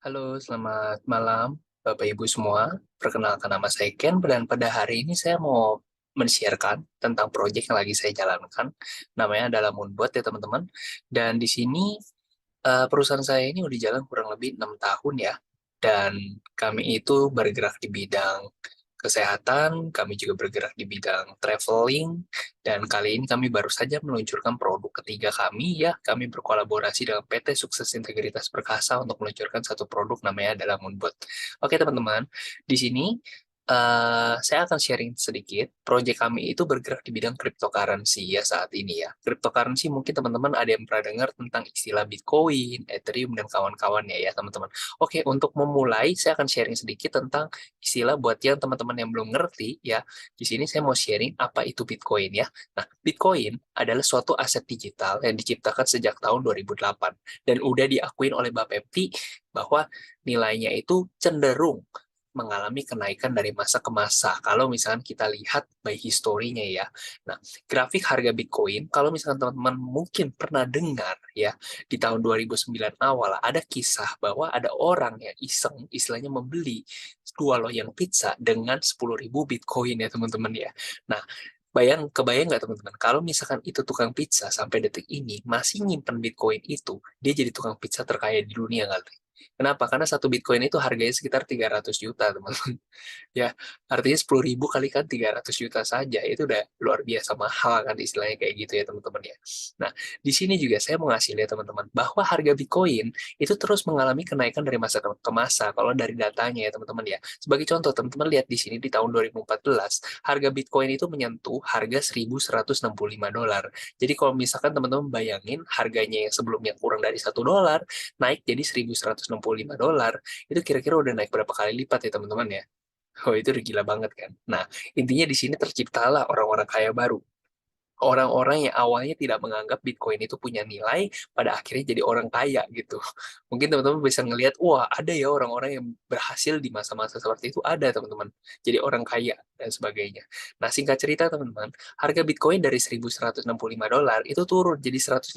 Halo, selamat malam Bapak Ibu semua. Perkenalkan nama saya Ken dan pada hari ini saya mau men-sharekan tentang proyek yang lagi saya jalankan. Namanya adalah Moonbot ya teman-teman. Dan di sini perusahaan saya ini udah jalan kurang lebih 6 tahun ya. Dan kami itu bergerak di bidang kesehatan, kami juga bergerak di bidang traveling, dan kali ini kami baru saja meluncurkan produk ketiga kami ya. Kami berkolaborasi dengan PT Sukses Integritas Perkasa untuk meluncurkan satu produk namanya adalah Moonbot. Oke teman-teman, di sini saya akan sharing sedikit. Proyek kami itu bergerak di bidang cryptocurrency ya saat ini ya. Cryptocurrency mungkin teman-teman ada yang pernah dengar tentang istilah Bitcoin, Ethereum, dan kawan-kawannya ya teman-teman. Oke, untuk memulai saya akan sharing sedikit tentang istilah buat yang teman-teman yang belum ngerti ya. Di sini saya mau sharing apa itu Bitcoin ya. Nah, Bitcoin adalah suatu aset digital yang diciptakan sejak tahun 2008 dan udah diakuin oleh Bapepti bahwa nilainya itu cenderung mengalami kenaikan dari masa ke masa. Kalau misalkan kita lihat by historinya ya. Nah, grafik harga Bitcoin, kalau misalkan teman-teman mungkin pernah dengar ya, di tahun 2009 awal ada kisah bahwa ada orang yang iseng, istilahnya membeli dua loyang pizza dengan 10.000 Bitcoin ya teman-teman ya. Nah, kebayang nggak teman-teman, kalau misalkan itu tukang pizza sampai detik ini masih nyimpen Bitcoin itu, dia jadi tukang pizza terkaya di dunia kali. Kenapa? Karena satu Bitcoin itu harganya sekitar 300 juta, teman-teman. Ya, artinya 10.000 kali kan 300 juta saja, itu udah luar biasa mahal kan istilahnya kayak gitu ya teman-teman ya. Nah, di sini juga saya mau ngasih lihat teman-teman, bahwa harga Bitcoin itu terus mengalami kenaikan dari masa ke masa, kalau dari datanya ya teman-teman ya. Sebagai contoh, teman-teman lihat di sini di tahun 2014, harga Bitcoin itu menyentuh harga 1.165 dolar. Jadi kalau misalkan teman-teman bayangin harganya yang sebelumnya kurang dari 1 dolar, naik jadi 1.165 dolar, itu kira-kira udah naik berapa kali lipat ya teman-teman ya? Oh, itu udah gila banget kan. Nah, intinya di sini terciptalah orang-orang kaya baru. Orang-orang yang awalnya tidak menganggap Bitcoin itu punya nilai, pada akhirnya jadi orang kaya gitu. Mungkin teman-teman bisa ngelihat, wah ada ya orang-orang yang berhasil di masa-masa seperti itu, ada teman-teman. Jadi orang kaya dan sebagainya. Nah, singkat cerita teman-teman, harga Bitcoin dari 1.165 dolar itu turun jadi 158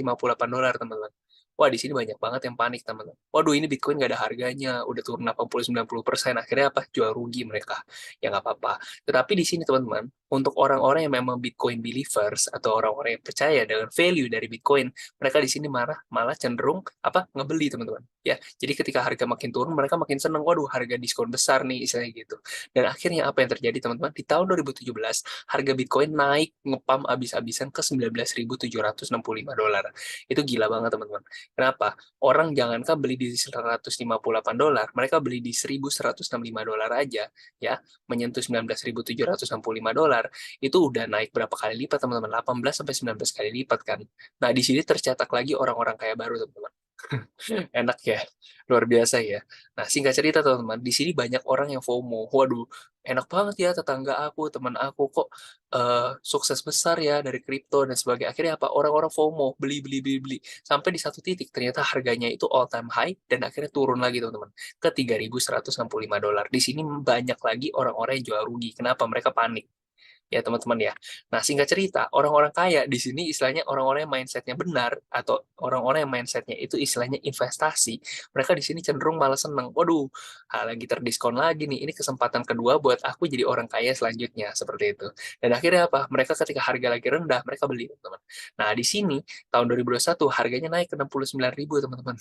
dolar teman-teman. Wah, di sini banyak banget yang panik, teman-teman. Waduh, ini Bitcoin nggak ada harganya, udah turun 80-90%. Akhirnya apa? Jual rugi mereka. Ya nggak apa-apa. Tetapi di sini, teman-teman, untuk orang-orang yang memang Bitcoin believers atau orang-orang yang percaya dengan value dari Bitcoin, mereka di sini malah cenderung apa? Ngebeli, teman-teman. Ya, jadi ketika harga makin turun, mereka makin seneng. Waduh, harga diskon besar nih, istilahnya gitu. Dan akhirnya apa yang terjadi, teman-teman? Di tahun 2017, harga Bitcoin naik ngepam abis-abisan ke 19.765 dolar. Itu gila banget, teman-teman. Kenapa? Orang jangankan beli di 158 dolar, mereka beli di 1.165 dolar aja, ya, menyentuh 19.765 dolar, itu udah naik berapa kali lipat, teman-teman? 18 sampai 19 kali lipat kan. Nah, di sini tercetak lagi orang-orang kaya baru, teman-teman. Enak ya, luar biasa ya. Nah, singkat cerita teman-teman, di sini banyak orang yang FOMO. Waduh, enak banget ya tetangga aku, teman aku kok sukses besar ya dari kripto dan sebagainya. Akhirnya apa? Orang-orang FOMO, beli, beli, beli, beli. Sampai di satu titik ternyata harganya itu all time high dan akhirnya turun lagi teman-teman ke 3.165 dolar. Di sini banyak lagi orang-orang yang jual rugi. Kenapa? Mereka panik ya teman-teman ya. Nah, singkat cerita, orang-orang kaya di sini istilahnya orang-orang yang mindsetnya benar atau orang-orang yang mindsetnya itu istilahnya investasi. Mereka di sini cenderung malah seneng. Waduh, lagi terdiskon lagi nih. Ini kesempatan kedua buat aku jadi orang kaya selanjutnya seperti itu. Dan akhirnya apa? Mereka ketika harga lagi rendah, mereka beli teman-teman. Nah, di sini tahun 2021 harganya naik ke 69.000 teman-teman.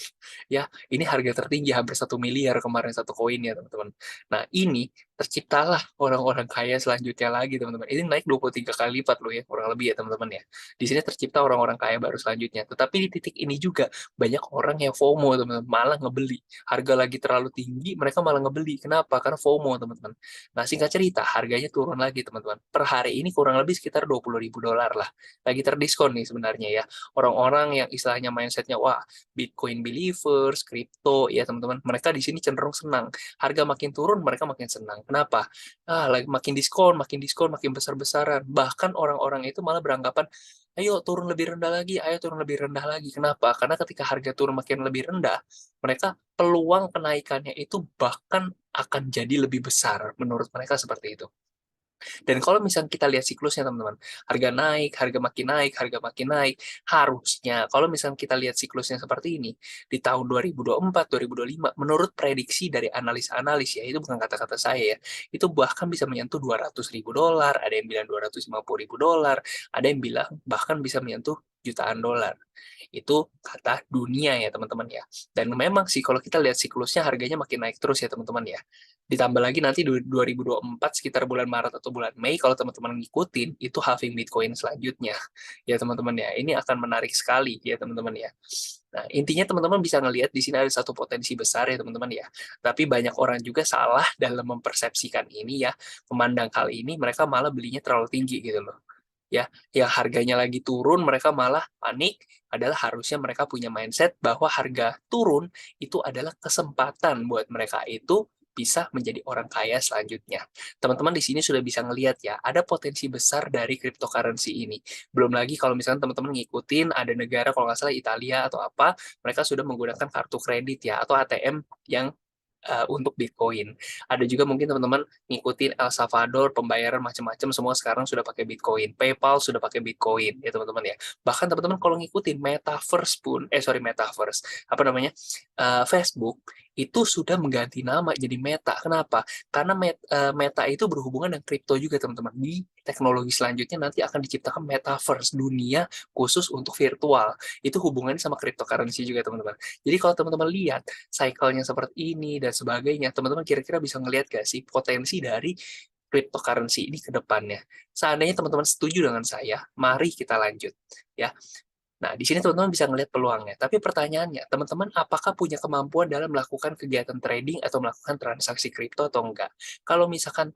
Ya, ini harga tertinggi hampir 1 miliar kemarin satu koin ya teman-teman. Nah, ini terciptalah orang-orang kaya selanjutnya lagi teman-teman. Ini naik 23 kali lipat loh ya, kurang lebih ya teman-teman ya. Di sini tercipta orang-orang kaya baru selanjutnya. Tetapi di titik ini juga banyak orang yang FOMO teman-teman, malah ngebeli. Harga lagi terlalu tinggi, mereka malah ngebeli. Kenapa? Karena FOMO teman-teman. Nah, singkat cerita, harganya turun lagi teman-teman. Per hari ini kurang lebih sekitar 20.000 dolar lah. Lagi terdiskon nih sebenarnya ya. Orang-orang yang istilahnya mindsetnya, wah, Bitcoin believers, crypto ya teman-teman. Mereka di sini cenderung senang. Harga makin turun, mereka makin senang. Kenapa? Lagi makin diskon, makin besar-besaran. Bahkan orang-orang itu malah beranggapan, ayo turun lebih rendah lagi, ayo turun lebih rendah lagi. Kenapa? Karena ketika harga turun makin lebih rendah, mereka peluang kenaikannya itu bahkan akan jadi lebih besar menurut mereka seperti itu. Dan kalau misalnya kita lihat siklusnya teman-teman, harga naik, harga makin naik, harusnya kalau misalnya kita lihat siklusnya seperti ini, di tahun 2024, 2025, menurut prediksi dari analis-analis ya, itu bukan kata-kata saya ya, itu bahkan bisa menyentuh $200.000, ada yang bilang $250.000, ada yang bilang bahkan bisa menyentuh jutaan dolar. Itu kata dunia ya teman-teman ya. Dan memang sih kalau kita lihat siklusnya harganya makin naik terus ya teman-teman ya. Ditambah lagi nanti 2024 sekitar bulan Maret atau bulan Mei kalau teman-teman ngikutin itu halving Bitcoin selanjutnya. Ya teman-teman ya, ini akan menarik sekali ya teman-teman ya. Nah, intinya teman-teman bisa ngelihat di sini ada satu potensi besar ya teman-teman ya. Tapi banyak orang juga salah dalam mempersepsikan ini ya. Memandang hal ini mereka malah belinya terlalu tinggi gitu loh. Ya, yang harganya lagi turun mereka malah panik, adalah harusnya mereka punya mindset bahwa harga turun itu adalah kesempatan buat mereka itu bisa menjadi orang kaya selanjutnya. Teman-teman di sini sudah bisa ngelihat ya, ada potensi besar dari cryptocurrency ini. Belum lagi kalau misalnya teman-teman ngikutin ada negara kalau nggak salah Italia atau apa, mereka sudah menggunakan kartu kredit ya atau ATM yang untuk Bitcoin. Ada juga mungkin teman-teman ngikutin El Salvador, pembayaran macam-macam semua sekarang sudah pakai Bitcoin. PayPal sudah pakai Bitcoin ya teman-teman ya. Bahkan teman-teman kalau ngikutin Metaverse pun, Metaverse, apa namanya, Facebook itu sudah mengganti nama jadi Meta. Kenapa? Karena Meta itu berhubungan dengan kripto juga teman-teman. Di teknologi selanjutnya nanti akan diciptakan Metaverse, dunia khusus untuk virtual. Itu hubungannya sama cryptocurrency juga teman-teman. Jadi kalau teman-teman lihat cycle-nya seperti ini dan sebagainya, teman-teman kira-kira bisa ngelihat gak sih potensi dari cryptocurrency ini ke depannya? Seandainya teman-teman setuju dengan saya, mari kita lanjut ya. Nah, di sini teman-teman bisa ngelihat peluangnya. Tapi pertanyaannya, teman-teman apakah punya kemampuan dalam melakukan kegiatan trading atau melakukan transaksi kripto atau enggak? Kalau misalkan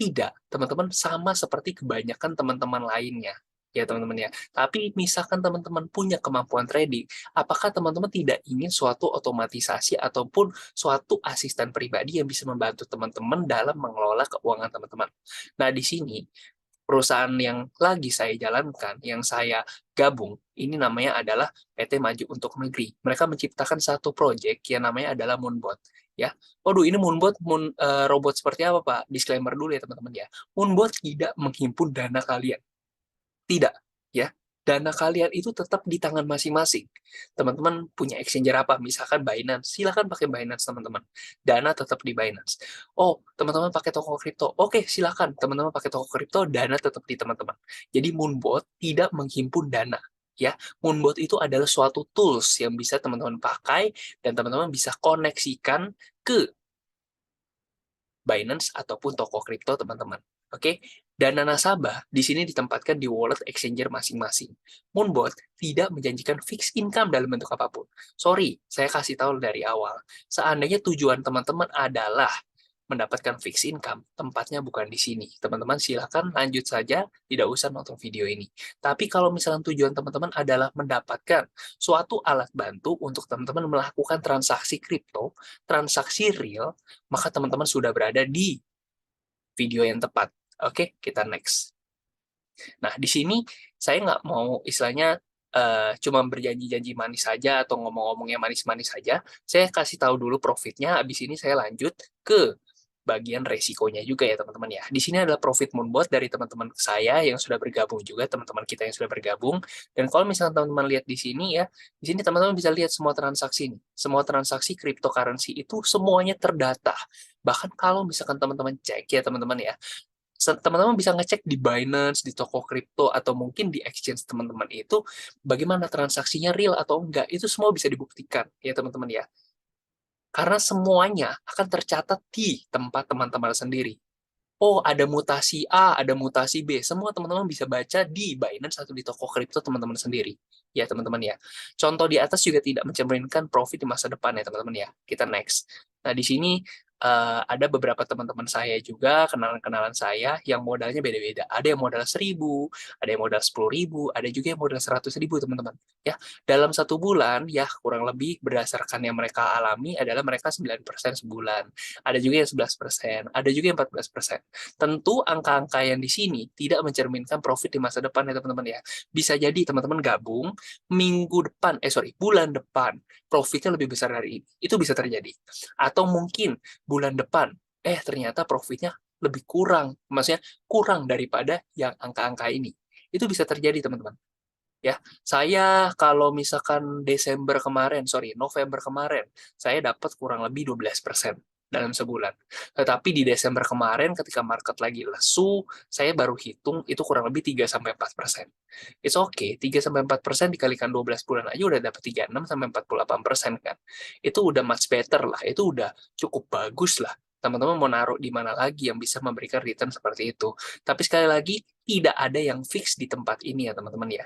tidak, teman-teman sama seperti kebanyakan teman-teman lainnya. Ya, teman-teman ya. Tapi misalkan teman-teman punya kemampuan trading, apakah teman-teman tidak ingin suatu otomatisasi ataupun suatu asisten pribadi yang bisa membantu teman-teman dalam mengelola keuangan teman-teman? Nah, di sini perusahaan yang lagi saya jalankan, yang saya gabung, ini namanya adalah PT Maju Untuk Negeri. Mereka menciptakan satu proyek yang namanya adalah Moonbot. Ya, waduh ini Moonbot, robot seperti apa Pak? Disclaimer dulu ya teman-teman ya. Moonbot tidak menghimpun dana kalian. Tidak, ya. Dana kalian itu tetap di tangan masing-masing. Teman-teman punya exchanger apa? Misalkan Binance, silakan pakai Binance teman-teman. Dana tetap di Binance. Oh, teman-teman pakai toko kripto. Oke, silakan teman-teman pakai toko kripto, dana tetap di teman-teman. Jadi Moonbot tidak menghimpun dana. Ya, Moonbot itu adalah suatu tools yang bisa teman-teman pakai dan teman-teman bisa koneksikan ke Binance ataupun toko kripto teman-teman. Oke, dana nasabah di sini ditempatkan di wallet exchanger masing-masing. Moonbot tidak menjanjikan fixed income dalam bentuk apapun. Sorry, saya kasih tahu dari awal. Seandainya tujuan teman-teman adalah mendapatkan fixed income, tempatnya bukan di sini. Teman-teman silakan lanjut saja, tidak usah nonton video ini. Tapi kalau misalnya tujuan teman-teman adalah mendapatkan suatu alat bantu untuk teman-teman melakukan transaksi kripto, transaksi real, maka teman-teman sudah berada di video yang tepat. Oke, kita next. Nah, di sini saya nggak mau istilahnya cuma berjanji-janji manis saja atau ngomong-ngomongnya manis-manis saja. Saya kasih tahu dulu profitnya, habis ini saya lanjut ke bagian resikonya juga ya teman-teman ya. Di sini adalah profit Moonbot dari teman-teman saya yang sudah bergabung juga, teman-teman kita yang sudah bergabung. Dan kalau misalnya teman-teman lihat di sini ya, di sini teman-teman bisa lihat semua transaksi ini. Semua transaksi cryptocurrency itu semuanya terdata. Bahkan kalau misalkan teman-teman cek ya teman-teman ya, teman-teman bisa ngecek di Binance, di toko kripto, atau mungkin di exchange teman-teman itu, bagaimana transaksinya real atau enggak, itu semua bisa dibuktikan ya teman-teman ya. Karena semuanya akan tercatat di tempat teman-teman sendiri. Oh, ada mutasi A, ada mutasi B. Semua teman-teman bisa baca di Binance atau di toko kripto teman-teman sendiri. Ya, teman-teman ya. Contoh di atas juga tidak mencerminkan profit di masa depan ya, teman-teman ya. Kita next. Nah, di sini ada beberapa teman-teman saya juga, kenalan-kenalan saya, yang modalnya beda-beda. Ada yang modal 1.000, ada yang modal 10.000, ada juga yang modal 100.000, teman-teman. Ya, dalam satu bulan, ya kurang lebih berdasarkan yang mereka alami adalah mereka 9% sebulan. Ada juga yang 11%, ada juga yang 14%. Tentu angka-angka yang di sini tidak mencerminkan profit di masa depan ya teman-teman ya. Bisa jadi teman-teman gabung bulan depan profitnya lebih besar dari ini. Itu bisa terjadi. Atau mungkin bulan depan ternyata profitnya lebih kurang, maksudnya kurang daripada yang angka-angka ini. Itu bisa terjadi, teman-teman. Ya, saya kalau misalkan November kemarin, saya dapat kurang lebih 12% dalam sebulan. Tetapi di Desember kemarin ketika market lagi lesu, saya baru hitung itu kurang lebih 3-4%. It's okay, 3-4% dikalikan 12 bulan aja udah dapat 36-48% kan. Itu udah much better lah, itu udah cukup bagus lah. Teman-teman mau naruh di mana lagi yang bisa memberikan return seperti itu. Tapi sekali lagi, tidak ada yang fix di tempat ini ya teman-teman ya.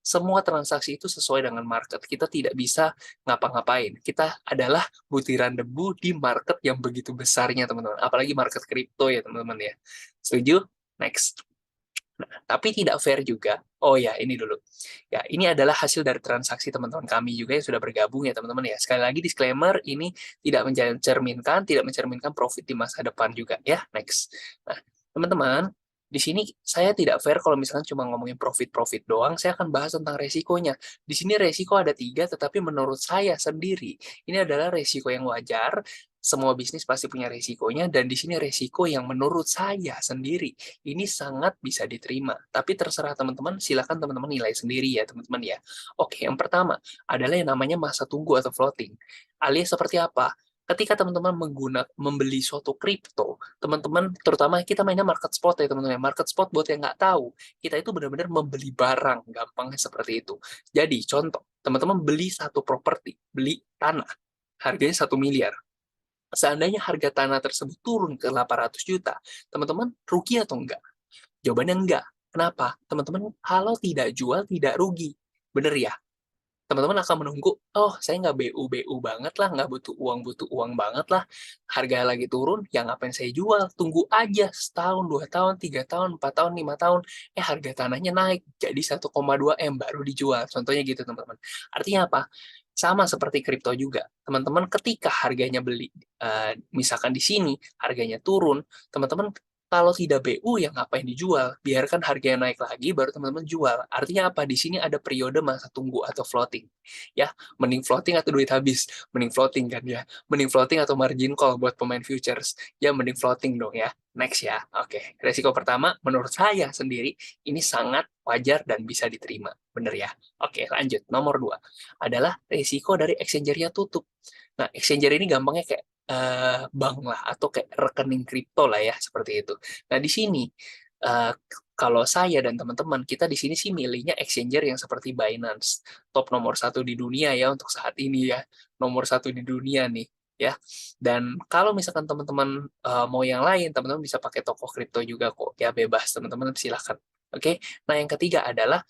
Semua transaksi itu sesuai dengan market. Kita tidak bisa ngapa-ngapain. Kita adalah butiran debu di market yang begitu besarnya, teman-teman. Apalagi market kripto ya, teman-teman ya. Setuju? Next. Nah, tapi tidak fair juga. Oh ya, ini dulu. Ya, ini adalah hasil dari transaksi teman-teman kami juga yang sudah bergabung ya, teman-teman ya. Sekali lagi disclaimer, ini tidak mencerminkan profit di masa depan juga ya. Next. Nah, teman-teman, di sini saya tidak fair kalau misalkan cuma ngomongin profit-profit doang, saya akan bahas tentang resikonya. Di sini resiko ada 3, tetapi menurut saya sendiri, ini adalah resiko yang wajar. Semua bisnis pasti punya resikonya, dan di sini resiko yang menurut saya sendiri ini sangat bisa diterima. Tapi terserah teman-teman, silakan teman-teman nilai sendiri ya teman-teman ya. Oke, yang pertama adalah yang namanya masa tunggu atau floating. Alias seperti apa? Ketika teman-teman membeli suatu kripto, teman-teman, terutama kita mainnya market spot ya teman-teman. Market spot buat yang nggak tahu, kita itu benar-benar membeli barang, gampangnya seperti itu. Jadi, contoh, teman-teman beli satu properti, beli tanah, harganya 1 miliar. Seandainya harga tanah tersebut turun ke 800 juta, teman-teman rugi atau enggak? Jawabannya enggak. Kenapa? Teman-teman, kalau tidak jual, tidak rugi. Bener ya? Teman-teman akan menunggu, oh saya nggak BU-BU banget lah, nggak butuh uang banget lah. Harga lagi turun, ya ngapain saya jual? Tunggu aja setahun, 2 tahun, 3 tahun, 4 tahun, 5 tahun. Harga tanahnya naik, jadi 1,2 M baru dijual. Contohnya gitu, teman-teman. Artinya apa? Sama seperti kripto juga. Teman-teman ketika harganya beli, misalkan di sini harganya turun, teman-teman kalau tidak BU ya ngapain dijual? Biarkan harganya naik lagi baru teman-teman jual. Artinya apa? Di sini ada periode masa tunggu atau floating. Ya, mending floating atau duit habis. Mending floating kan ya. Mending floating atau margin call buat pemain futures. Ya mending floating dong ya. Next ya. Oke, resiko pertama menurut saya sendiri ini sangat wajar dan bisa diterima. Bener ya? Oke, lanjut. Nomor 2 adalah resiko dari exchanger-nya tutup. Nah, exchanger ini gampangnya kayak bank lah atau kayak rekening kripto lah ya seperti itu. Nah di sini uh, kalau saya dan teman-teman kita di sini sih milihnya exchanger yang seperti Binance, top nomor 1 di dunia ya untuk saat ini ya, nomor 1 di dunia nih ya. Dan kalau misalkan teman-teman mau yang lain, teman-teman bisa pakai toko kripto juga kok ya, bebas teman-teman silahkan. Oke, nah yang ketiga adalah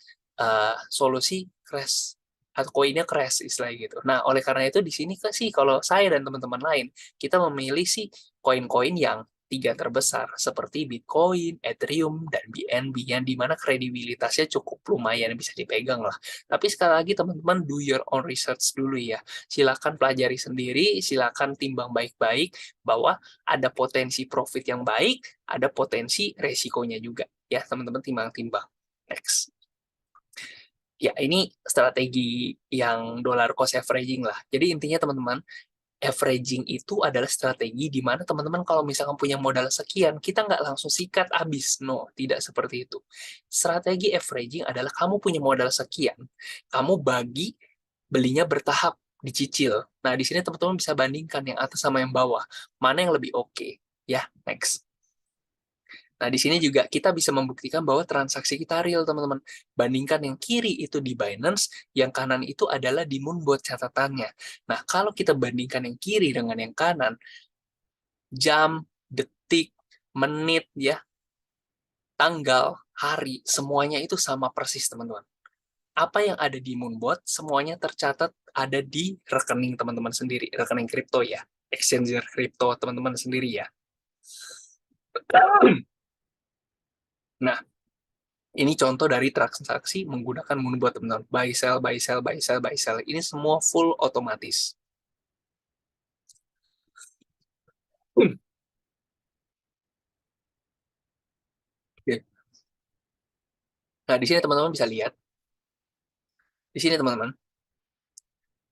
solusi crash atau koinnya crash istilahnya gitu. Nah, oleh karena itu di sini kan sih kalau saya dan teman-teman lain kita memilih sih koin-koin yang 3 terbesar seperti Bitcoin, Ethereum, dan BNB yang dimana kredibilitasnya cukup lumayan bisa dipegang lah. Tapi sekali lagi teman-teman do your own research dulu ya. Silakan pelajari sendiri, silakan timbang baik-baik bahwa ada potensi profit yang baik, ada potensi resikonya juga ya teman-teman timbang-timbang. Next. Ya, ini strategi yang dollar cost averaging lah. Jadi intinya teman-teman, averaging itu adalah strategi di mana teman-teman kalau misalkan punya modal sekian, kita nggak langsung sikat habis. No, tidak seperti itu. Strategi averaging adalah kamu punya modal sekian, kamu bagi belinya bertahap, dicicil. Nah, di sini teman-teman bisa bandingkan yang atas sama yang bawah. Mana yang lebih oke. Ya, next. Nah, di sini juga kita bisa membuktikan bahwa transaksi kita real, teman-teman. Bandingkan yang kiri itu di Binance, yang kanan itu adalah di Moonbot catatannya. Nah, kalau kita bandingkan yang kiri dengan yang kanan, jam, detik, menit, ya, tanggal, hari, semuanya itu sama persis, teman-teman. Apa yang ada di Moonbot, semuanya tercatat ada di rekening teman-teman sendiri, rekening kripto ya, exchanger kripto teman-teman sendiri ya. Nah, ini contoh dari transaksi menggunakan Moonbot, teman-teman. Buy, sell, buy, sell, buy, sell, buy, sell. Ini semua full otomatis. Hmm. Oke. Nah, di sini teman-teman bisa lihat. Di sini teman-teman,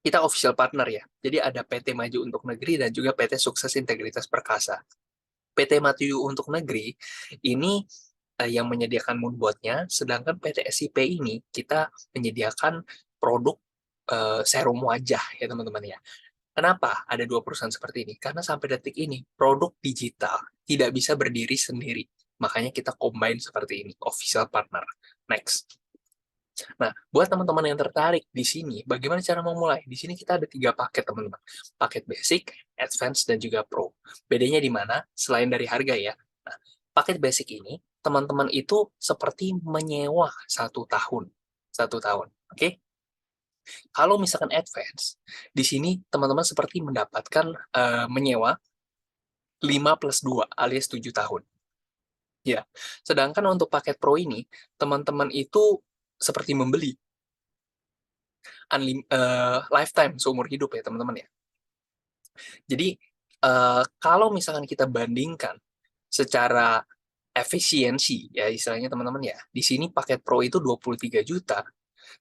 kita official partner ya. Jadi ada PT Maju untuk Negeri dan juga PT Sukses Integritas Perkasa. PT Matiyu untuk negeri ini yang menyediakan moonbotnya, sedangkan PT SIP ini kita menyediakan produk serum wajah ya teman-teman ya. Kenapa ada dua perusahaan seperti ini? Karena sampai detik ini produk digital tidak bisa berdiri sendiri. Makanya kita combine seperti ini, official partner. Next. Nah, buat teman-teman yang tertarik di sini, bagaimana cara memulai? Di sini kita ada 3 paket, teman-teman. Paket basic, advance, dan juga pro. Bedanya di mana? Selain dari harga ya. Nah, paket basic ini, teman-teman itu seperti menyewa 1 tahun. 1 tahun, oke? Kalau misalkan advance, di sini teman-teman seperti mendapatkan menyewa 5+2 alias 7 tahun. Ya, sedangkan untuk paket pro ini, teman-teman itu seperti membeli lifetime, seumur hidup ya teman-teman ya. Jadi, kalau misalkan kita bandingkan secara efisiensi, ya istilahnya teman-teman ya, di sini paket pro itu 23 juta,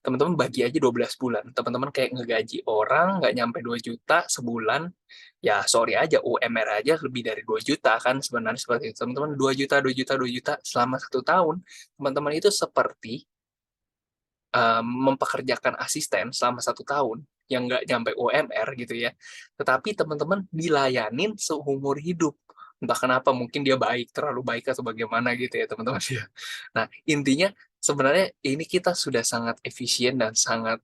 teman-teman bagi aja 12 bulan. Teman-teman kayak ngegaji orang, nggak nyampe 2 juta sebulan, ya sorry aja, UMR aja lebih dari 2 juta kan sebenarnya seperti itu. Teman-teman 2 juta, 2 juta, 2 juta selama 1 tahun, teman-teman itu seperti mempekerjakan asisten selama 1 tahun yang nggak nyampe UMR gitu ya, tetapi teman-teman dilayanin seumur hidup. Entah kenapa, mungkin dia baik, terlalu baik atau bagaimana gitu ya teman-teman ya. Nah, intinya sebenarnya ini kita sudah sangat efisien dan sangat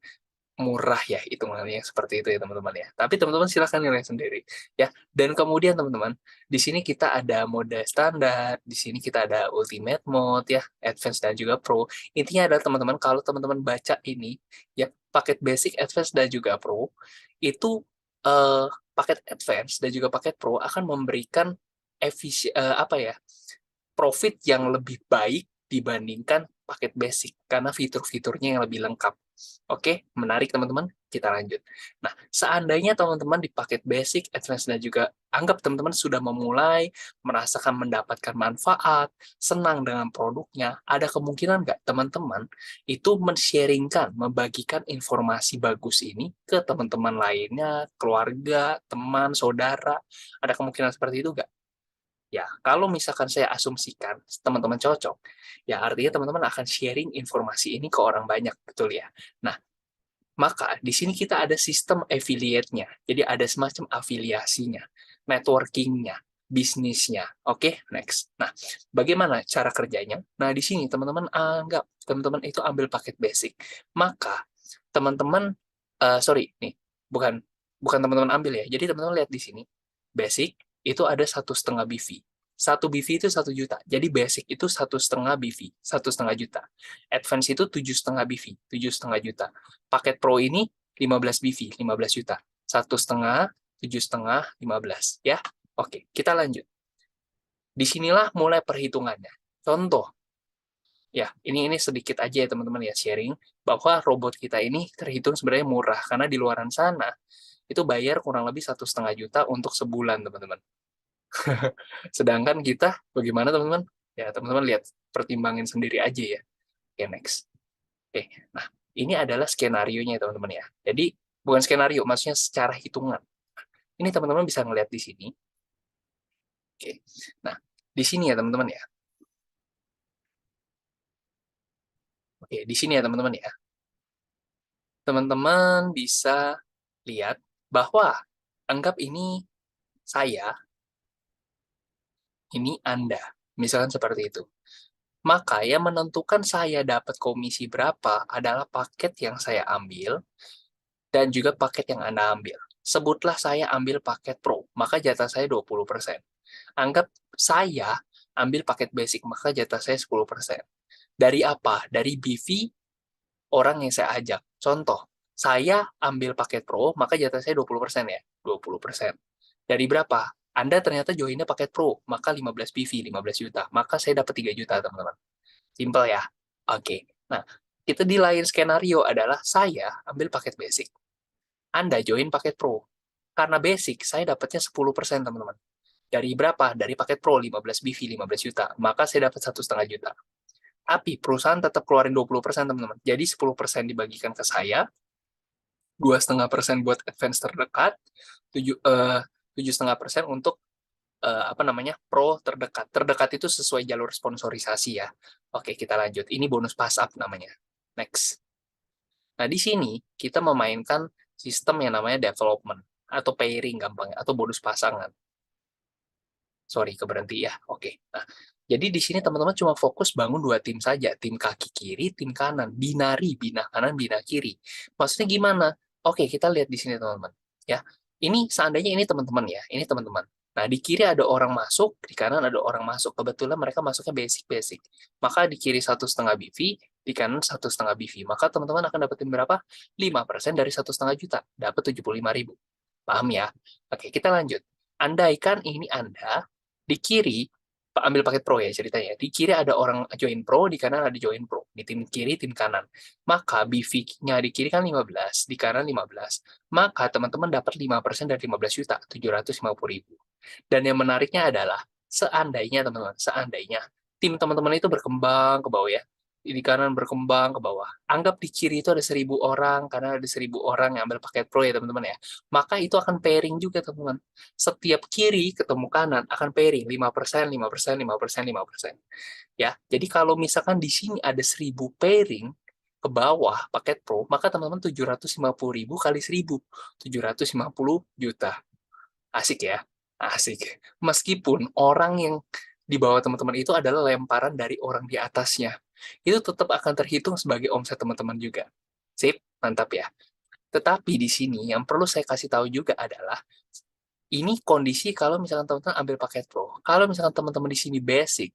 murah ya hitungannya seperti itu ya teman-teman ya. Tapi teman-teman silahkan nilai sendiri ya. Dan kemudian teman-teman, di sini kita ada mode standar, di sini kita ada ultimate mode ya, advance dan juga pro. Intinya adalah teman-teman kalau teman-teman baca ini ya, paket basic, advance dan juga pro itu paket advance dan juga paket pro akan memberikan apa ya? Profit yang lebih baik dibandingkan paket basic karena fitur-fiturnya yang lebih lengkap. Oke, menarik teman-teman. Kita lanjut. Nah, seandainya teman-teman di paket basic, advance, dan juga anggap teman-teman sudah memulai merasakan mendapatkan manfaat, senang dengan produknya, ada kemungkinan nggak teman-teman itu men-sharingkan, membagikan informasi bagus ini ke teman-teman lainnya, keluarga, teman, saudara? Ada kemungkinan seperti itu nggak? Ya, kalau misalkan saya asumsikan teman-teman cocok, ya artinya teman-teman akan sharing informasi ini ke orang banyak, betul ya? Nah, maka di sini kita ada sistem affiliate-nya. Jadi ada semacam afiliasinya, networking-nya, bisnisnya. Oke, next. Nah, bagaimana cara kerjanya? Nah, di sini teman-teman anggap teman-teman itu ambil paket basic. Maka teman-teman sorry nih, bukan bukan teman-teman ambil ya. Jadi teman-teman lihat di sini. Basic itu ada 1,5 BV. 1 BV itu 1 juta. Jadi basic itu 1,5 BV, 1,5 juta. Advance itu 7,5 BV, 7,5 juta. Paket Pro ini 15 BV, 15 juta. 1,5, 7,5, 15. Ya, oke. Kita lanjut. Disinilah mulai perhitungannya. Contoh, ya ini sedikit aja ya teman-teman ya sharing bahwa robot kita ini terhitung sebenarnya murah karena di luaran sana itu bayar kurang lebih 1,5 juta untuk sebulan teman-teman. Sedangkan kita bagaimana teman-teman? Ya teman-teman lihat, pertimbangin sendiri aja ya. Oke, next. Oke, nah ini adalah skenario-nya teman-teman ya. Jadi bukan skenario, maksudnya secara hitungan. Ini teman-teman bisa ngeliat di sini. Oke, nah di sini ya teman-teman ya. Oke, di sini ya teman-teman ya. Teman-teman bisa lihat bahwa anggap ini saya, ini Anda. Misalkan seperti itu. Maka yang menentukan saya dapat komisi berapa adalah paket yang saya ambil dan juga paket yang Anda ambil. Sebutlah saya ambil paket Pro, maka jatah saya 20%. Anggap saya ambil paket basic, maka jatah saya 10%. Dari apa? Dari BV orang yang saya ajak. Contoh, saya ambil paket Pro, maka jatah saya 20% ya. 20%. Dari berapa? Anda ternyata joinnya paket Pro, maka 15 PV, 15 juta. Maka saya dapat 3 juta, teman-teman. Simple ya? Oke. Nah, kita di lain skenario adalah saya ambil paket basic. Anda join paket Pro. Karena basic, saya dapatnya 10%, teman-teman. Dari berapa? Dari paket Pro, 15 BV, 15 juta. Maka saya dapat 1,5 juta. Tapi perusahaan tetap keluarin 20%, teman-teman. Jadi 10% dibagikan ke saya, 2,5% buat advance terdekat, 7,5% untuk pro terdekat. Terdekat itu sesuai jalur sponsorisasi ya. Oke, kita lanjut. Ini bonus pass up namanya. Next. Nah, di sini kita memainkan sistem yang namanya development atau pairing gampangnya atau bonus pasangan. Sorry, keberhenti ya. Oke. Nah, jadi di sini teman-teman cuma fokus bangun dua tim saja, tim kaki kiri, tim kanan, binari, bina kanan, bina kiri. Maksudnya gimana? Oke, kita lihat di sini teman-teman. Ya, ini seandainya ini teman-teman ya, ini teman-teman. Nah, di kiri ada orang masuk, di kanan ada orang masuk. Kebetulan mereka masuknya basic-basic. Maka di kiri 1,5 BV, di kanan 1,5 BV. Maka teman-teman akan dapetin berapa? 5% dari 1,5 juta. Dapat 75.000. Paham ya? Oke, kita lanjut. Andaikan ini Anda di kiri, Pak ambil paket pro ya ceritanya. Di kiri ada orang join pro, di kanan ada join pro. Di tim kiri, tim kanan. Maka BV-nya di kiri kan 15, di kanan 15. Maka teman-teman dapat 5% dari 15 juta, 750.000. Dan yang menariknya adalah, seandainya teman-teman, seandainya tim teman-teman itu berkembang ke bawah ya, di kanan berkembang ke bawah. Anggap di kiri itu ada 1.000 orang, karena ada 1.000 orang yang ambil paket pro ya teman-teman ya. Maka itu akan pairing juga teman-teman. Setiap kiri ketemu kanan akan pairing 5%, 5%, 5%, 5%. Ya, jadi kalau misalkan di sini ada 1.000 pairing ke bawah paket pro, maka teman-teman 750.000 kali 1.000, 750 juta. Asik ya? Asik. Meskipun orang yang di bawah teman-teman itu adalah lemparan dari orang di atasnya. Itu tetap akan terhitung sebagai omset teman-teman juga. Sip, mantap ya. Tetapi di sini yang perlu saya kasih tahu juga adalah ini kondisi kalau misalkan teman-teman ambil paket pro. Kalau misalkan teman-teman di sini basic,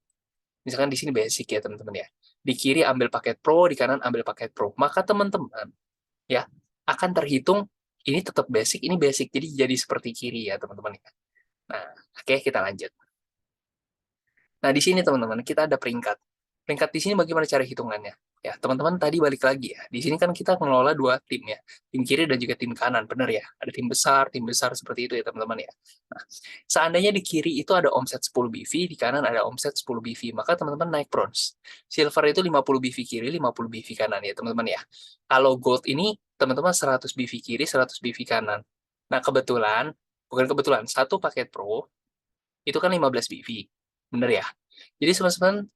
misalkan di sini basic ya teman-teman ya. Di kiri ambil paket pro, di kanan ambil paket pro. Maka teman-teman ya akan terhitung ini tetap basic, ini basic. Jadi seperti kiri ya teman-teman ya. Nah, oke kita lanjut. Nah, di sini teman-teman, kita ada peringkat. Peringkat di sini bagaimana cara hitungannya? Ya, teman-teman tadi balik lagi ya. Di sini kan kita mengelola dua tim ya. Tim kiri dan juga tim kanan, benar ya? Ada tim besar seperti itu ya teman-teman ya. Nah, seandainya di kiri itu ada omset 10 BV, di kanan ada omset 10 BV, maka teman-teman naik bronze. Silver itu 50 BV kiri, 50 BV kanan ya teman-teman ya. Kalau gold ini teman-teman 100 BV kiri, 100 BV kanan. Nah, bukan kebetulan, satu paket pro itu kan 15 BV. Bener ya? Jadi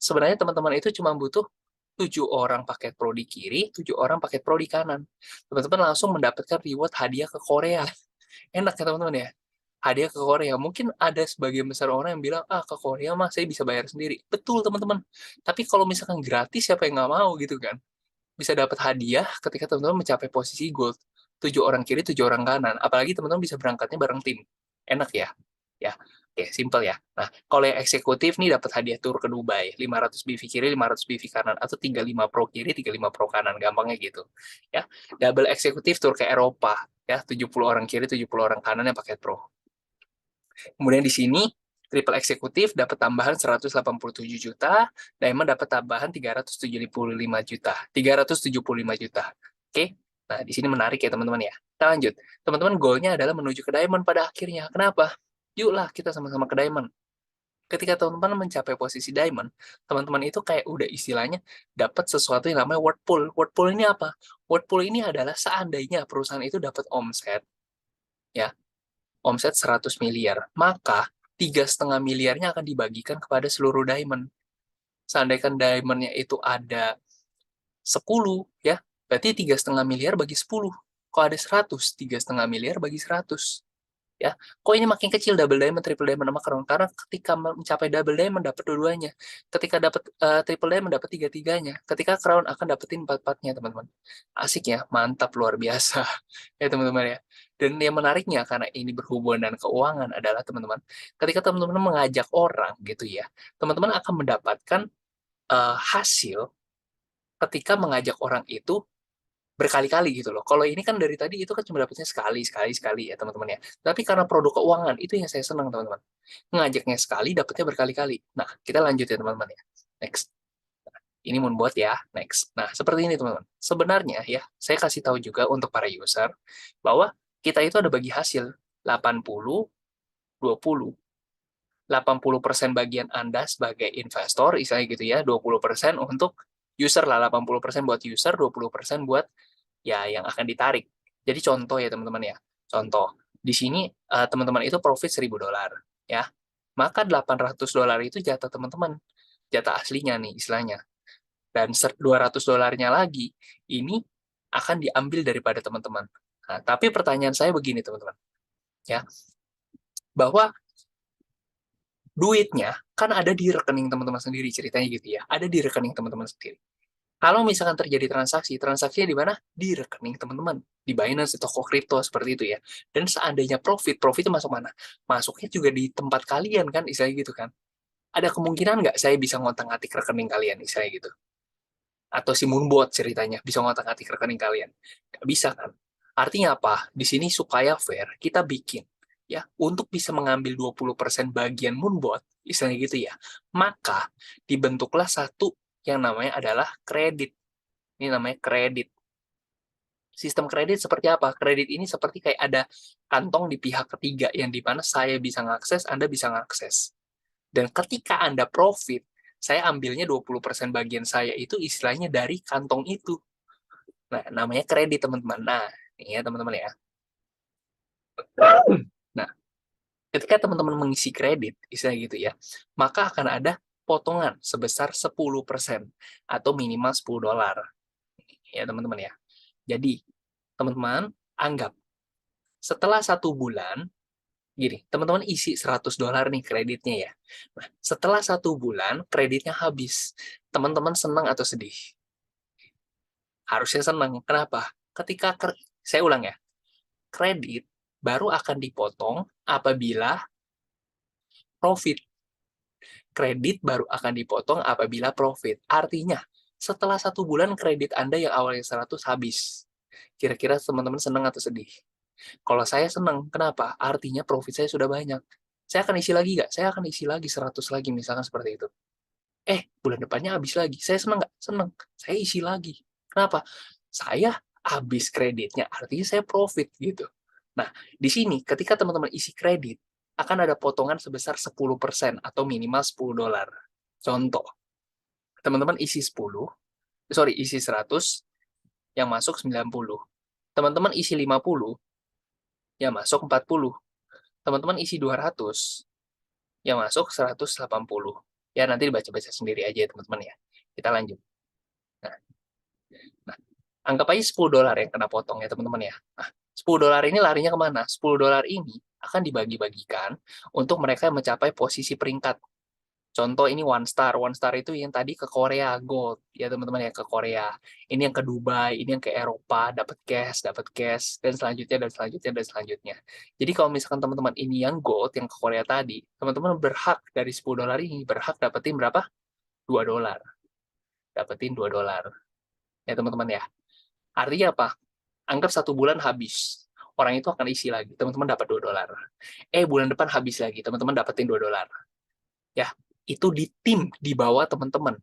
sebenarnya teman-teman itu cuma butuh 7 orang paket pro di kiri, 7 orang paket pro di kanan. Teman-teman langsung mendapatkan reward hadiah ke Korea. Enak ya teman-teman ya? Hadiah ke Korea. Mungkin ada sebagian besar orang yang bilang, ah ke Korea mah saya bisa bayar sendiri. Betul teman-teman. Tapi kalau misalkan gratis, siapa yang nggak mau gitu kan? Bisa dapat hadiah ketika teman-teman mencapai posisi gold. 7 orang kiri, 7 orang kanan. Apalagi teman-teman bisa berangkatnya bareng tim. Enak ya? Ya, oke, simple ya. Nah, kalau yang eksekutif nih dapat hadiah tur ke Dubai, 500 BV kiri, 500 BV kanan, atau 35 pro kiri, 35 pro kanan, gampangnya gitu. Ya, double eksekutif tur ke Eropa, ya, 70 orang kiri, 70 orang kanan yang paket pro. Kemudian di sini triple eksekutif dapat tambahan 187 juta, diamond dapat tambahan 375 juta. 375 juta. Oke. Nah, di sini menarik ya teman-teman ya. Kita lanjut. Teman-teman goalnya adalah menuju ke diamond pada akhirnya. Kenapa? Yuklah kita sama-sama ke diamond. Ketika teman-teman mencapai posisi diamond, teman-teman itu kayak udah istilahnya dapat sesuatu yang namanya word pool. Word pool ini apa? Word pool ini adalah seandainya perusahaan itu dapat omset, ya, omset 100 miliar, maka 3,5 miliarnya akan dibagikan kepada seluruh diamond. Seandainya diamondnya itu ada 10, ya, berarti 3,5 miliar bagi 10. Kalau ada 100, 3,5 miliar bagi 100. Ya, kok ini makin kecil double diamond, triple diamond sama crown? Karena ketika mencapai double diamond dapat dua-duanya. Ketika dapat triple diamond dapat tiga-tiganya. Ketika crown akan dapetin empat-empatnya, teman-teman. Asik ya, mantap luar biasa. Ya, teman-teman ya. Dan yang menariknya karena ini berhubungan dengan keuangan adalah teman-teman, ketika teman-teman mengajak orang gitu ya, teman-teman akan mendapatkan hasil ketika mengajak orang itu berkali-kali gitu loh. Kalau ini kan dari tadi itu kan cuma dapatnya sekali, sekali, sekali ya teman-teman ya. Tapi karena produk keuangan itu yang saya senang teman-teman. Ngajaknya sekali, dapatnya berkali-kali. Nah, kita lanjut ya teman-teman ya. Next. Ini membuat ya. Next. Nah, seperti ini teman-teman. Sebenarnya ya, saya kasih tahu juga untuk para user bahwa kita itu ada bagi hasil 80, 20. 80% bagian Anda sebagai investor, misalnya gitu ya, 20% untuk user lah, 80% buat user, 20% buat ya yang akan ditarik. Jadi contoh ya teman-teman ya. Contoh. Di sini teman-teman itu profit $1.000 ya. maka $800 itu jatah teman-teman, jatah aslinya nih istilahnya. Dan $200 lagi ini akan diambil daripada teman-teman. Nah, tapi pertanyaan saya begini teman-teman, ya, bahwa duitnya kan ada di rekening teman-teman sendiri, ceritanya gitu ya, ada di rekening teman-teman sendiri. Kalau misalkan terjadi transaksi, transaksinya di mana? Di rekening teman-teman, di Binance, di toko kripto seperti itu ya. Dan seandainya profit, profit itu masuk mana? Masuknya juga di tempat kalian kan, istilahnya gitu kan. Ada kemungkinan nggak saya bisa ngotak-ngatik rekening kalian, istilahnya gitu? Atau si Moonbot ceritanya bisa ngotak-ngatik rekening kalian? Nggak bisa kan? Artinya apa? Di sini supaya fair, kita bikin ya untuk bisa mengambil 20% bagian Moonbot, istilahnya gitu ya. Maka dibentuklah satu yang namanya adalah kredit. Ini namanya kredit. Sistem kredit seperti apa? Kredit ini seperti kayak ada kantong di pihak ketiga yang di mana saya bisa ngakses, Anda bisa ngakses. Dan ketika Anda profit, saya ambilnya 20% bagian saya itu istilahnya dari kantong itu. Nah, namanya kredit, teman-teman. Nah, ini ya, teman-teman ya. Nah, ketika teman-teman mengisi kredit, istilah gitu ya, maka akan ada potongan sebesar 10% atau minimal $10. Ya, teman-teman ya. Jadi, teman-teman, anggap setelah 1 bulan, gini, teman-teman isi $100 nih kreditnya ya. Nah, setelah 1 bulan, kreditnya habis. Teman-teman senang atau sedih? Harusnya senang. Kenapa? Ketika, saya ulang ya, kredit baru akan dipotong apabila profit. Kredit baru akan dipotong apabila profit. Artinya, setelah 1 bulan kredit Anda yang awalnya 100 habis. Kira-kira teman-teman senang atau sedih? Kalau saya senang, kenapa? Artinya profit saya sudah banyak. Saya akan isi lagi nggak? Saya akan isi lagi 100 lagi, misalkan seperti itu. Bulan depannya habis lagi. Saya senang nggak? Senang. Saya isi lagi. Kenapa? Saya habis kreditnya, artinya saya profit gitu. Nah, di sini ketika teman-teman isi kredit, akan ada potongan sebesar 10% atau minimal $10. Contoh, teman-teman isi 10, sorry, isi 100, yang masuk 90. Teman-teman isi 50, yang masuk 40. Teman-teman isi 200, yang masuk 180. Ya, nanti dibaca-baca sendiri aja ya, teman-teman ya. Kita lanjut. Nah, nah, anggap aja $10 yang kena potong ya, teman-teman ya. Nah, $10 ini larinya kemana? $10 ini akan dibagi-bagikan untuk mereka yang mencapai posisi peringkat. Contoh ini one star. One star itu yang tadi ke Korea Gold ya teman-teman ya, ke Korea. Ini yang ke Dubai, ini yang ke Eropa, dapat cash dan selanjutnya dan selanjutnya dan selanjutnya. Jadi kalau misalkan teman-teman ini yang Gold yang ke Korea tadi, teman-teman berhak dari $10 ini berhak dapetin berapa? $2. Dapetin $2. Ya teman-teman ya. Artinya apa? Anggap 1 bulan habis. Orang itu akan isi lagi. Teman-teman dapat $2. Bulan depan habis lagi. Teman-teman dapetin $2. Ya, itu di tim di bawah teman-teman.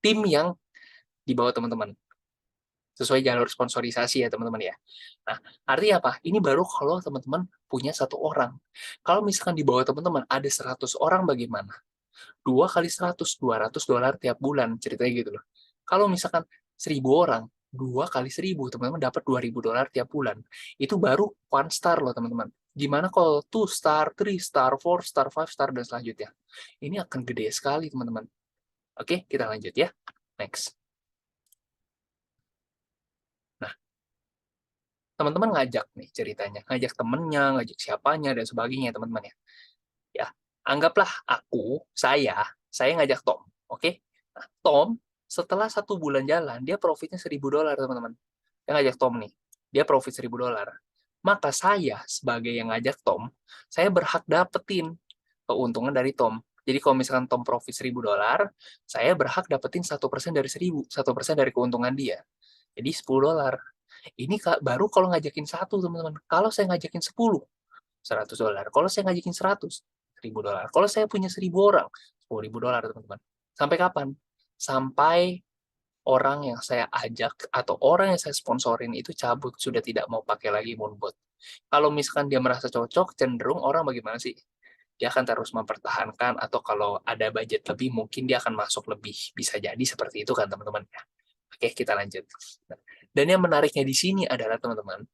Tim yang di bawah teman-teman. Sesuai jalur sponsorisasi ya teman-teman ya. Nah, artinya apa? Ini baru kalau teman-teman punya 1 orang. Kalau misalkan di bawah teman-teman ada 100 orang bagaimana? 2 kali 100, $200 tiap bulan, ceritanya gitu loh. Kalau misalkan 1.000 orang, 2 kali 1.000, teman-teman dapat $2.000 tiap bulan. Itu baru one star loh teman-teman. Gimana kalau 2 star, 3 star, 4 star, 5 star, dan selanjutnya? Ini akan gede sekali teman-teman. Oke, kita lanjut ya. Next. Nah, teman-teman ngajak nih ceritanya. Ngajak temennya, ngajak siapanya, dan sebagainya teman-teman ya. Ya, anggaplah saya ngajak Tom. Oke? Nah, Tom, setelah 1 bulan jalan, dia profitnya $1.000 teman-teman. Dia ngajak Tom nih. Dia profit $1.000. Maka saya, sebagai yang ngajak Tom, saya berhak dapetin keuntungan dari Tom. Jadi kalau misalkan Tom profit $1.000, saya berhak dapetin 1% dari 1.000, 1% dari keuntungan dia. Jadi $10. Ini baru kalau ngajakin satu, teman-teman. Kalau saya ngajakin 10, $100. Kalau saya ngajakin 100, $1.000. Kalau saya punya 1.000 orang, $10.000, teman-teman. Sampai kapan? Sampai orang yang saya ajak atau orang yang saya sponsorin itu cabut, sudah tidak mau pakai lagi Moonbot. Kalau misalkan dia merasa cocok, cenderung orang bagaimana sih? Dia akan terus mempertahankan, atau kalau ada budget lebih, mungkin dia akan masuk lebih. Bisa jadi seperti itu kan, teman-teman. Oke, kita lanjut. Dan yang menariknya di sini adalah, teman-teman,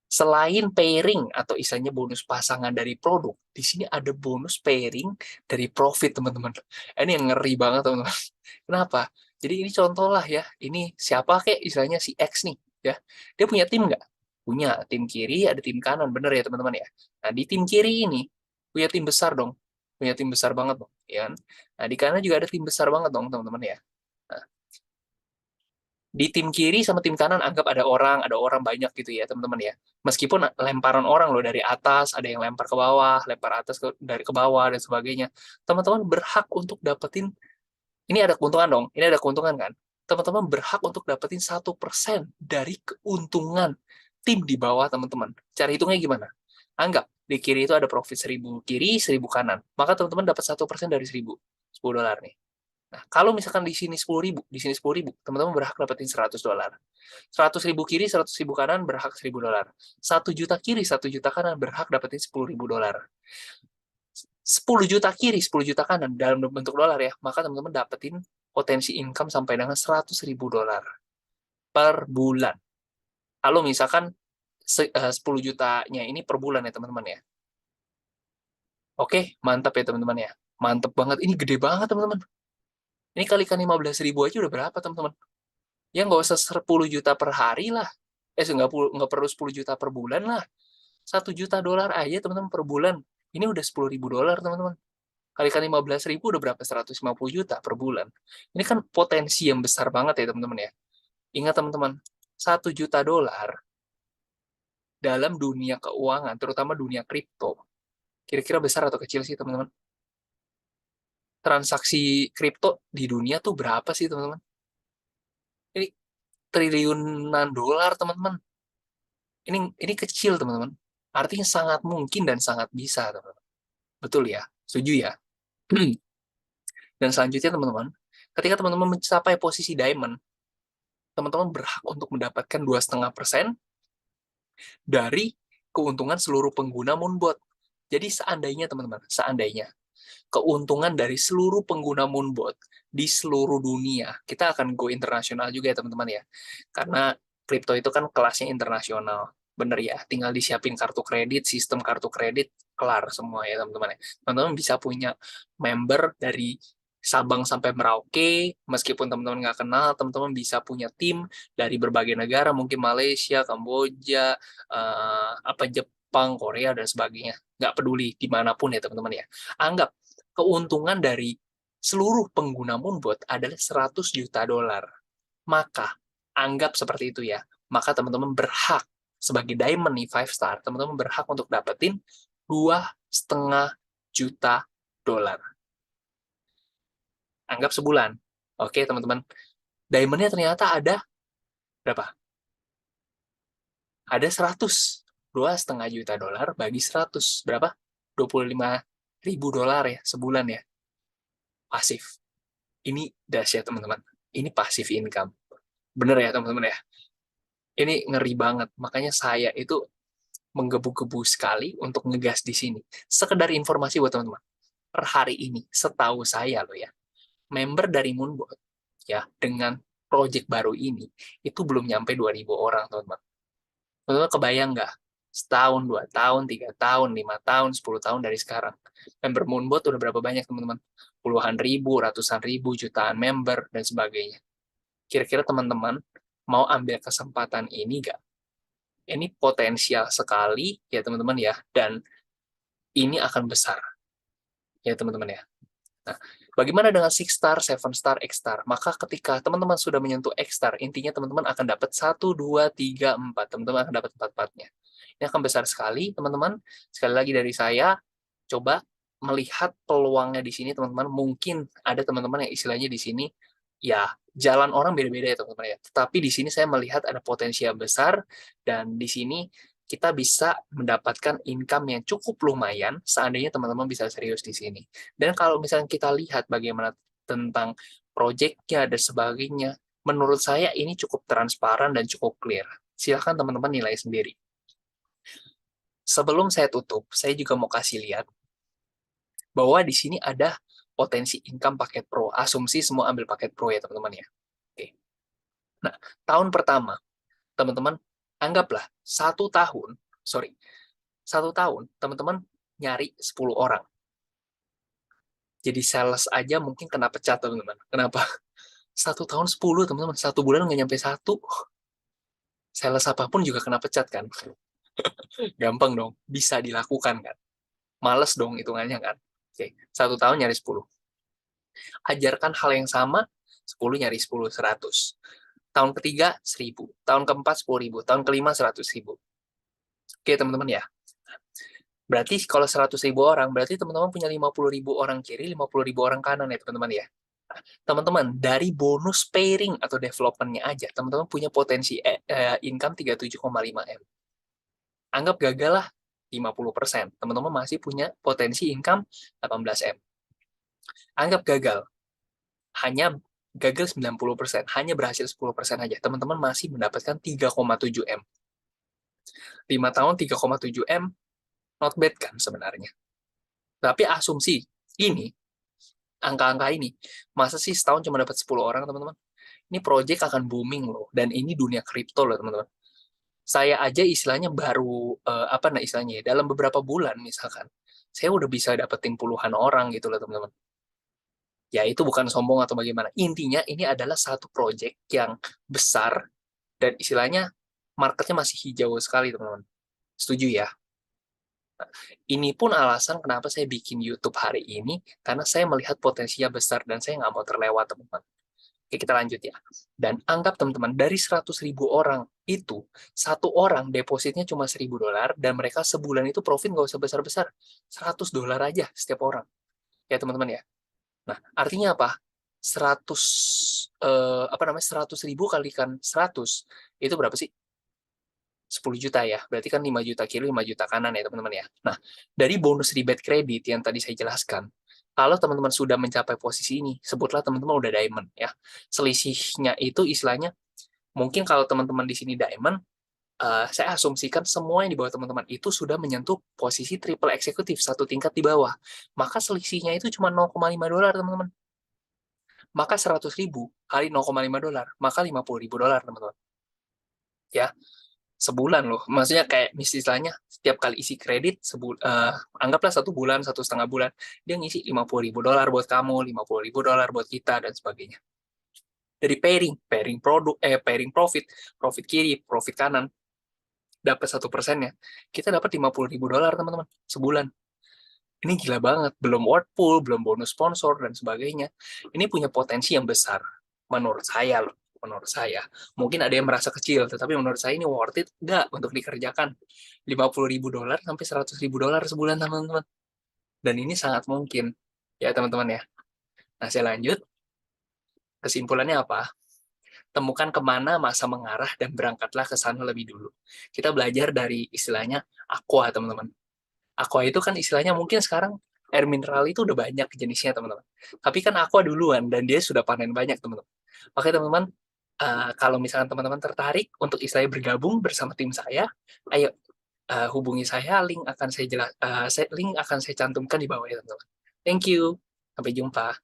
Selain pairing atau istilahnya bonus pasangan dari produk, di sini ada bonus pairing dari profit, teman-teman. Ini yang ngeri banget, teman-teman. Kenapa? Jadi ini contoh lah ya. Ini siapa kayak istilahnya si X nih, ya. Dia punya tim nggak? Punya. Tim kiri, ada tim kanan. Bener ya, teman-teman ya? Nah, di tim kiri ini, punya tim besar dong. Punya tim besar banget dong, ya kan? Nah, di kanan juga ada tim besar banget dong, teman-teman ya. Nah, di tim kiri sama tim kanan anggap ada orang banyak gitu ya teman-teman ya. Meskipun lemparan orang loh dari atas, ada yang lempar ke bawah, lempar atas dari ke bawah dan sebagainya. Teman-teman berhak untuk dapetin, ini ada keuntungan dong, ini ada keuntungan kan. Teman-teman berhak untuk dapetin 1% dari keuntungan tim di bawah teman-teman. Cara hitungnya gimana? Anggap di kiri itu ada profit 1.000 kiri, 1.000 kanan. Maka teman-teman dapat 1% dari 1.000, $10 nih. Nah, kalau misalkan di sini 10.000, di sini 10.000, teman-teman berhak dapetin $100. 100.000 kiri, 100.000 kanan berhak $1.000. 1 juta kiri, 1 juta kanan berhak dapetin $10.000. 10 juta kiri, 10 juta kanan dalam bentuk dolar ya, maka teman-teman dapetin potensi income sampai dengan $100.000 per bulan. Kalau misalkan 10 jutanya ini per bulan ya teman-teman ya. Oke, mantap ya teman-teman ya. Mantap banget. Ini gede banget teman-teman. Ini kalikan 15.000 aja udah berapa teman-teman? Ya nggak usah 10 juta per hari lah. Nggak perlu 10 juta per bulan lah. $1 juta aja teman-teman per bulan. Ini udah $10.000 teman-teman. Kalikan 15.000 udah berapa? 150 juta per bulan. Ini kan potensi yang besar banget ya teman-teman ya. Ingat teman-teman, $1 juta dalam dunia keuangan, terutama dunia kripto, kira-kira besar atau kecil sih teman-teman? Transaksi kripto di dunia tuh berapa sih teman-teman? Ini triliunan dolar teman-teman. Ini kecil teman-teman. Artinya sangat mungkin dan sangat bisa teman-teman. Betul ya? Setuju ya? Dan selanjutnya teman-teman, ketika teman-teman mencapai posisi diamond, teman-teman berhak untuk mendapatkan 2,5% dari keuntungan seluruh pengguna Moonbot. Jadi seandainya teman-teman, seandainya keuntungan dari seluruh pengguna Moonbot di seluruh dunia, kita akan go internasional juga ya teman-teman ya. Karena kripto itu kan kelasnya internasional. Bener ya, tinggal disiapin kartu kredit, sistem kartu kredit, kelar semua ya teman-teman ya. Teman-teman bisa punya member dari Sabang sampai Merauke, meskipun teman-teman nggak kenal, teman-teman bisa punya tim dari berbagai negara, mungkin Malaysia, Kamboja, apa Jepang, Korea, dan sebagainya. Nggak peduli dimanapun ya teman-teman ya. Anggap keuntungan dari seluruh pengguna Moonbot adalah $100 juta. Maka, anggap seperti itu ya. Maka teman-teman berhak, sebagai diamond nih, 5 star, teman-teman berhak untuk dapetin 2,5 juta dolar. Anggap sebulan. Oke, teman-teman. Diamondnya ternyata ada berapa? Ada 100. $2,5 juta bagi 100. Berapa? $25.000 ya, sebulan ya. Pasif. Ini dahsyat, teman-teman. Ini passive income. Bener ya, teman-teman ya? Ini ngeri banget. Makanya saya itu menggebu-gebu sekali untuk ngegas di sini. Sekedar informasi buat teman-teman. Per hari ini, setahu saya loh ya, member dari Moonbot ya dengan project baru ini itu belum nyampe 2.000 orang, teman-teman. Teman-teman kebayang nggak? Setahun, 2 tahun, 3 tahun, 5 tahun, 10 tahun dari sekarang. Member Moonbot udah berapa banyak, teman-teman? Puluhan ribu, ratusan ribu, jutaan member, dan sebagainya. Kira-kira teman-teman mau ambil kesempatan ini nggak? Ini potensial sekali ya teman-teman ya, dan ini akan besar ya teman-teman ya. Nah, bagaimana dengan 6 star, 7 star, X star? Maka ketika teman-teman sudah menyentuh X star, intinya teman-teman akan dapat 1, 2, 3, 4. Teman-teman akan dapat 4-4-nya. Ini akan besar sekali, teman-teman. Sekali lagi dari saya, coba melihat peluangnya di sini, teman-teman. Mungkin ada teman-teman yang istilahnya di sini, ya, jalan orang beda-beda ya, teman-teman ya. Tetapi di sini saya melihat ada potensi yang besar, dan di sini kita bisa mendapatkan income yang cukup lumayan seandainya teman-teman bisa serius di sini. Dan kalau misalnya kita lihat bagaimana tentang proyeknya dan sebagainya, menurut saya ini cukup transparan dan cukup clear. Silahkan teman-teman nilai sendiri. Sebelum saya tutup, saya juga mau kasih lihat bahwa di sini ada potensi income paket pro. Asumsi semua ambil paket pro ya teman-teman ya. Oke. Nah, tahun pertama, teman-teman Anggaplah satu tahun teman-teman nyari 10 orang. Jadi sales aja mungkin kena pecat teman-teman. Kenapa? Satu tahun 10 teman-teman, satu bulan nggak nyampe satu. Sales apapun juga kena pecat kan. Gampang dong, bisa dilakukan kan. Males dong hitungannya kan. Oke, satu tahun nyari 10. Ajarkan hal yang sama, 10 nyari 10, 100. Tahun ketiga, 1000. Tahun keempat, 10.000. Tahun kelima, 100.000. Oke, teman-teman ya. Berarti kalau 100.000 orang, berarti teman-teman punya 50.000 orang kiri, 50.000 orang kanan ya, teman-teman ya. Teman-teman, dari bonus pairing atau development-nya aja, teman-teman punya potensi income 37,5 M. Anggap gagal lah 50%. Teman-teman masih punya potensi income 18 M. Anggap gagal, hanya gagal 90%, hanya berhasil 10% aja. Teman-teman masih mendapatkan 3,7 M. 5 tahun 3,7 M, not bad kan sebenarnya. Tapi asumsi ini, angka-angka ini, masa sih setahun cuma dapat 10 orang, teman-teman? Ini project akan booming loh, dan ini dunia kripto loh, teman-teman. Saya aja istilahnya baru, apa nah istilahnya ya, dalam beberapa bulan misalkan, saya udah bisa dapetin puluhan orang gitu loh, teman-teman. Ya, itu bukan sombong atau bagaimana. Intinya, ini adalah satu project yang besar, dan istilahnya marketnya masih hijau sekali, teman-teman. Setuju ya? Ini pun alasan kenapa saya bikin YouTube hari ini, karena saya melihat potensinya besar dan saya nggak mau terlewat, teman-teman. Oke, kita lanjut ya. Dan anggap, teman-teman, dari 100.000 orang itu, satu orang depositnya cuma $1.000, dan mereka sebulan itu profit nggak usah besar-besar. $100 aja setiap orang. Ya, teman-teman ya. Nah, artinya apa? 100, apa namanya, 100.000 kalikan 100, itu berapa sih? 10 juta ya, berarti kan 5 juta kiri, 5 juta kanan ya teman-teman ya. Nah, dari bonus rebate kredit yang tadi saya jelaskan, kalau teman-teman sudah mencapai posisi ini, sebutlah teman-teman udah diamond ya. Selisihnya itu istilahnya, mungkin kalau teman-teman di sini diamond, saya asumsikan semua yang di bawah teman-teman itu sudah menyentuh posisi triple eksekutif, satu tingkat di bawah. Maka selisihnya itu cuma $0,5, teman-teman. Maka 100.000 kali $0,5, maka $50.000, teman-teman. Ya, sebulan loh. Maksudnya kayak istilahnya setiap kali isi kredit, anggaplah 1 bulan, 1,5 bulan, dia ngisi $50.000 buat kamu, $50.000 buat kita, dan sebagainya. Dari pairing produk, pairing profit kiri, profit kanan, dapat 1%-nya, kita dapat $50.000, teman-teman, sebulan. Ini gila banget. Belum word pool, belum bonus sponsor, dan sebagainya. Ini punya potensi yang besar, menurut saya loh. Menurut saya. Mungkin ada yang merasa kecil, tetapi menurut saya ini worth it nggak untuk dikerjakan. $50.000 sampai $100.000 sebulan, teman-teman. Dan ini sangat mungkin. Ya, teman-teman ya. Nah, saya lanjut. Kesimpulannya apa? Temukan kemana masa mengarah dan berangkatlah ke sana lebih dulu. Kita belajar dari istilahnya aqua, teman-teman. Aqua itu kan istilahnya mungkin sekarang air mineral itu udah banyak jenisnya, teman-teman. Tapi kan aqua duluan dan dia sudah panen banyak, teman-teman. Oke, teman-teman, kalau misalkan teman-teman tertarik untuk istilahnya bergabung bersama tim saya, ayo hubungi saya, link akan saya cantumkan di bawah ya, teman-teman. Thank you. Sampai jumpa.